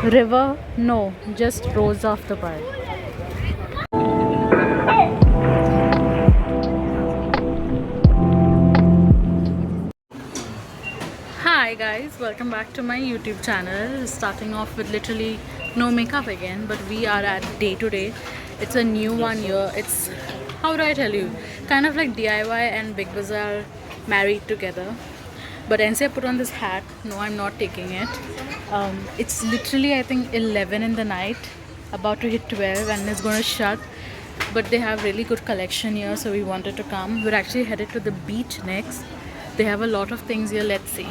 River? No, just roads of Dubai. Hi guys, welcome back to my YouTube channel. Starting off with literally no makeup again, but we are at day to day. It's a new one here. It's, how do I tell you, kind of like DIY and Big Bazaar married together. But NC put on this hat. No, I'm not taking it. It's literally I think 11 in the night, about to hit 12, and it's gonna shut. But they have really good collection here, so we wanted to come. We're actually headed to the beach next. They have a lot of things here. Let's see.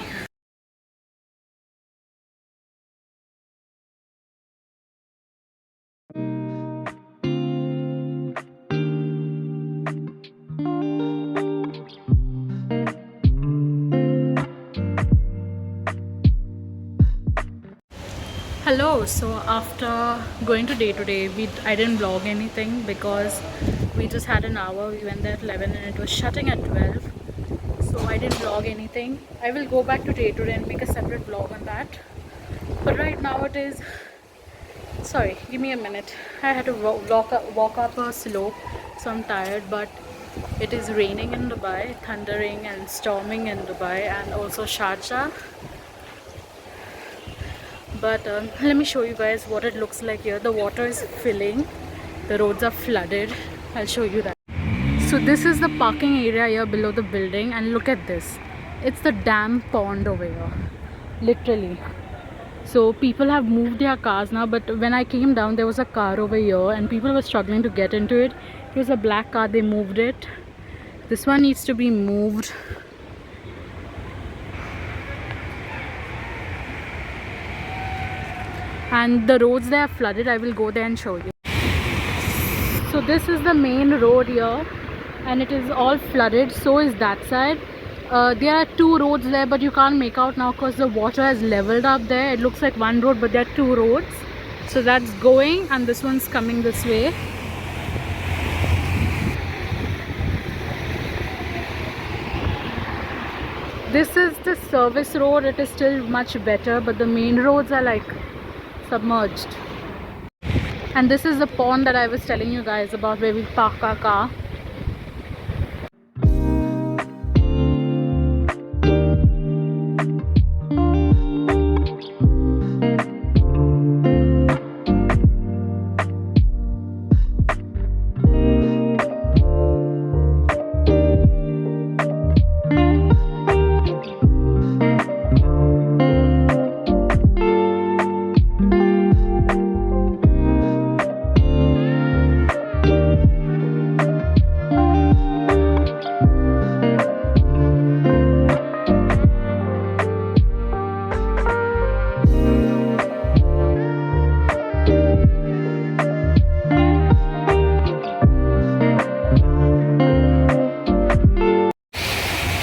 Hello. So after going to day, I didn't vlog anything because we just had an hour. We went there at 11 and it was shutting at 12. So I didn't vlog anything. I will go back to day and make a separate vlog on that. But right now it is, sorry, give me a minute. I had to walk up a slope, so I'm tired. But it is raining in Dubai, thundering and storming in Dubai, and also Sharjah. But let me show you guys what it looks like here. The water is filling, the roads are flooded. I'll show you that. So this is the parking area here below the building, and look at this. It's the dam pond over here, literally. So people have moved their cars now, but when I came down there was a car over here and people were struggling to get into it. It was a black car, they moved it. This one needs to be moved. And the roads there are flooded. I will go there and show you. So this is the main road here and it is all flooded. So is that side. There are two roads there, but you can't make out now because the water has leveled up there. It looks like one road, but there are two roads. So that's going and this one's coming this way. This is the service road. It is still much better, but the main roads are like submerged. And this is the pond that I was telling you guys about, where we park our car.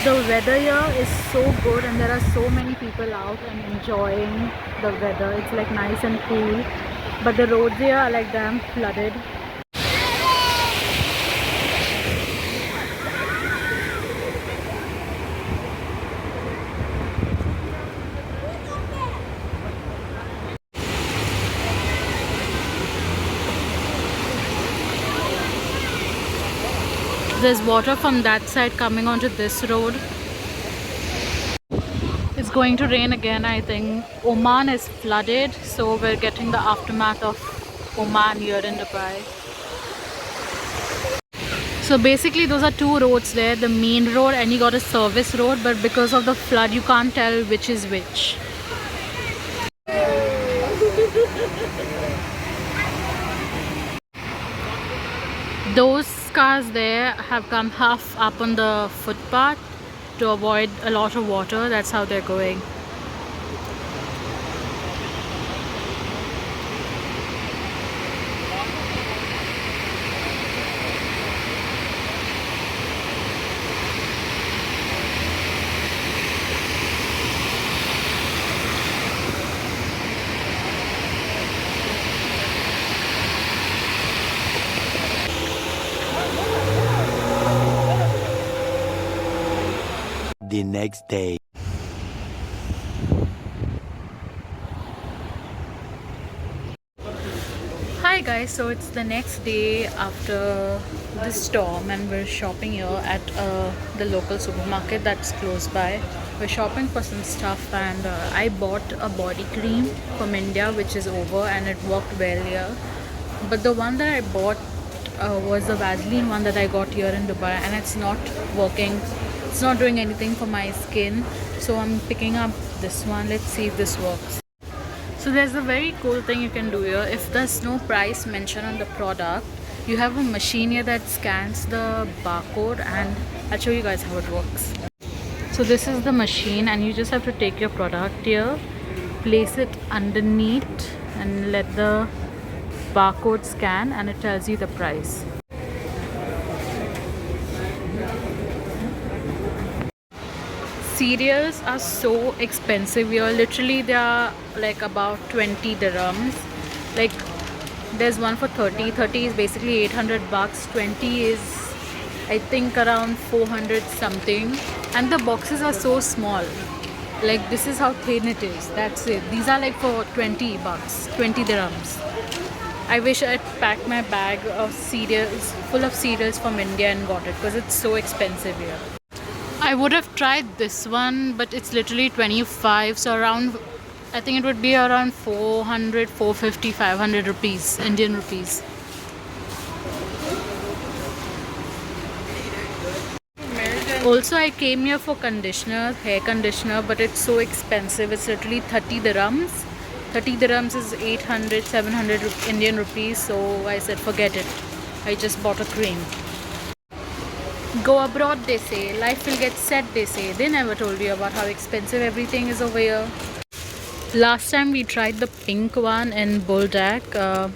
The weather here is so good and there are so many people out and enjoying the weather. It's like nice and cool, but the roads here are like damn flooded. There's water from that side coming onto this road. It's going to rain again, I think. Oman is flooded, so we're getting the aftermath of Oman here in Dubai. So basically those are two roads there, the main road and you got a service road, but because of the flood you can't tell which is which. Those cars there have come half up on the footpath to avoid a lot of water. That's how they're going. The next day. Hi guys, so it's the next day after the storm and we're shopping here at the local supermarket that's close by. We're shopping for some stuff and I bought a body cream from India which is over and it worked well here. But the one that I bought was the Vaseline one that I got here in Dubai and it's not working. It's not doing anything for my skin. So I'm picking up this one. Let's see if this works. So there's a very cool thing you can do here. If there's no price mentioned on the product, you have a machine here that scans the barcode and I'll show you guys how it works. So this is the machine and you just have to take your product here, place it underneath and let the barcode scan and it tells you the price. Cereals are so expensive here. Literally they are like about 20 dirhams. Like there's one for 30 is basically 800 bucks, 20 is I think around 400 something, and the boxes are so small. Like this is how thin it is. That's it. These are like for 20 bucks, 20 dirhams. I wish I'd packed my bag of cereals full of cereals from India and got it because it's so expensive here. I would have tried this one, but it's literally 25, so around, I think it would be around 400, 450, 500 rupees, Indian rupees. Also, I came here for conditioner, hair conditioner, but it's so expensive. It's literally 30 dirhams. 30 dirhams is 800, 700 Indian rupees, so I said forget it. I just bought a cream. Go abroad, they say. Life will get set, they say. They never told you about how expensive everything is over here. Last time we tried the pink one in Buldak.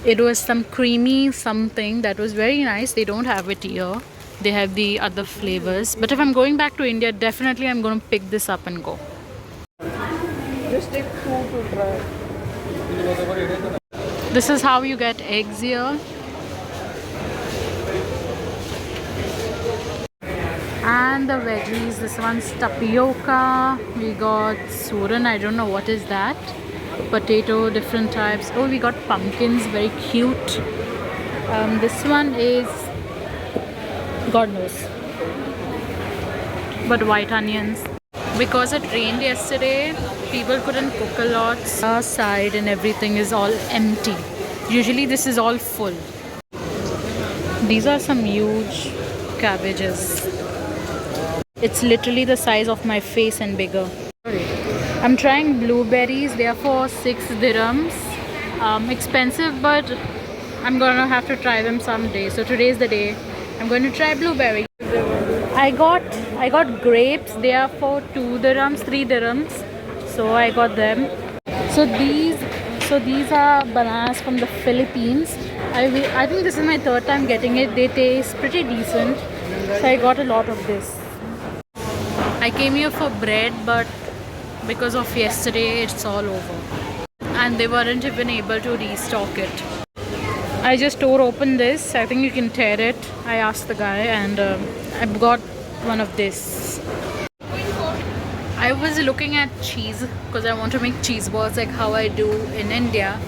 It was some creamy something that was very nice. They don't have it here. They have the other flavors. But if I'm going back to India, definitely I'm going to pick this up and go. Just take 2 to try. This is how you get eggs here. And the veggies, this one's tapioca, we got suran, I don't know what is that, potato, different types. Oh, we got pumpkins, very cute. This one is, God knows, but white onions. Because it rained yesterday, people couldn't cook a lot. Our side and everything is all empty. Usually this is all full. These are some huge cabbages. It's literally the size of my face and bigger. I'm trying blueberries. They are for 6 dirhams. Expensive, but I'm gonna have to try them someday. So today's the day. I'm going to try blueberry. I got grapes. They are for 2 dirhams, 3 dirhams. So I got them. So these are bananas from the Philippines. I think this is my 3rd time getting it. They taste pretty decent. So I got a lot of this. I came here for bread, but because of yesterday, it's all over. And they weren't even able to restock it. I just tore open this. I think you can tear it. I asked the guy and I got one of this. I was looking at cheese because I want to make cheese balls like how I do in India.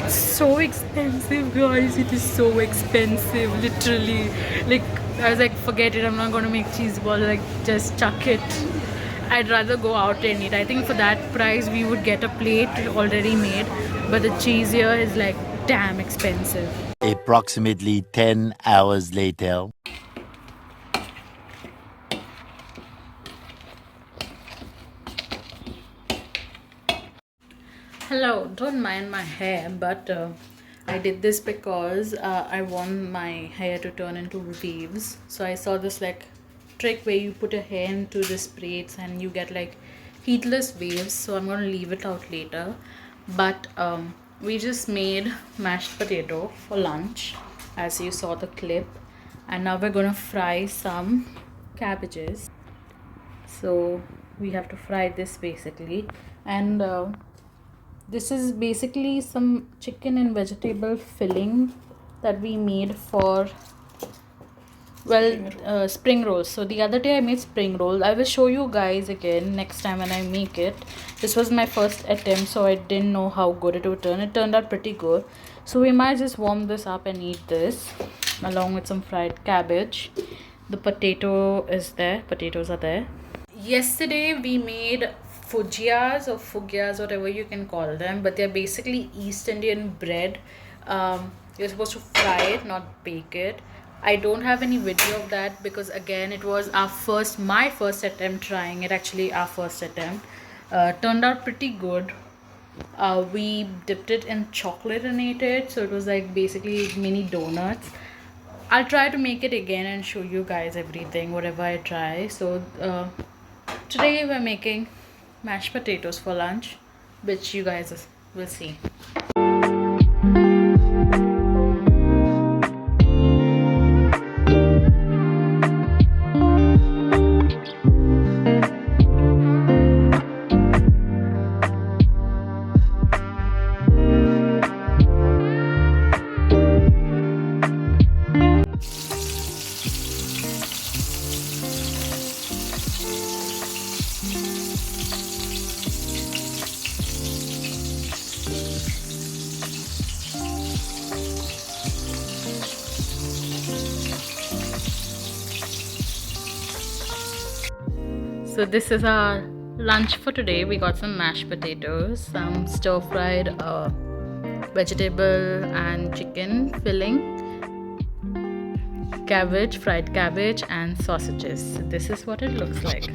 So expensive, guys. It is so expensive, literally. Like, I was like, forget it, I'm not going to make cheese balls, like just chuck it. I'd rather go out and eat. I think for that price we would get a plate already made, but the cheese here is like damn expensive. Approximately 10 hours later. Hello, don't mind my hair, but I did this because I want my hair to turn into waves. So I saw this like trick where you put your hair into this braids and you get like heatless waves. So I'm going to leave it out later. But we just made mashed potato for lunch, as you saw the clip. And now we're going to fry some cabbages. So we have to fry this basically. And this is basically some chicken and vegetable filling that we made for Well, spring rolls. So the other day I made spring roll. I will show you guys again next time when I make it. This was my first attempt, so I didn't know how good it would turn. It turned out pretty good. So we might just warm this up and eat this along with some fried cabbage. The potato is there. Potatoes are there. Yesterday we made fugias, whatever you can call them, but they're basically East Indian bread. You're supposed to fry it, not bake it. I don't have any video of that because again it was my first attempt trying it. Actually, our first attempt turned out pretty good. We dipped it in chocolate and ate it, so it was like basically mini donuts. I'll try to make it again and show you guys everything, whatever I try. So today we're making mashed potatoes for lunch, which you guys will see. So this is our lunch for today. We got some mashed potatoes, some stir-fried vegetable and chicken filling, cabbage, fried cabbage, and sausages. So this is what it looks like.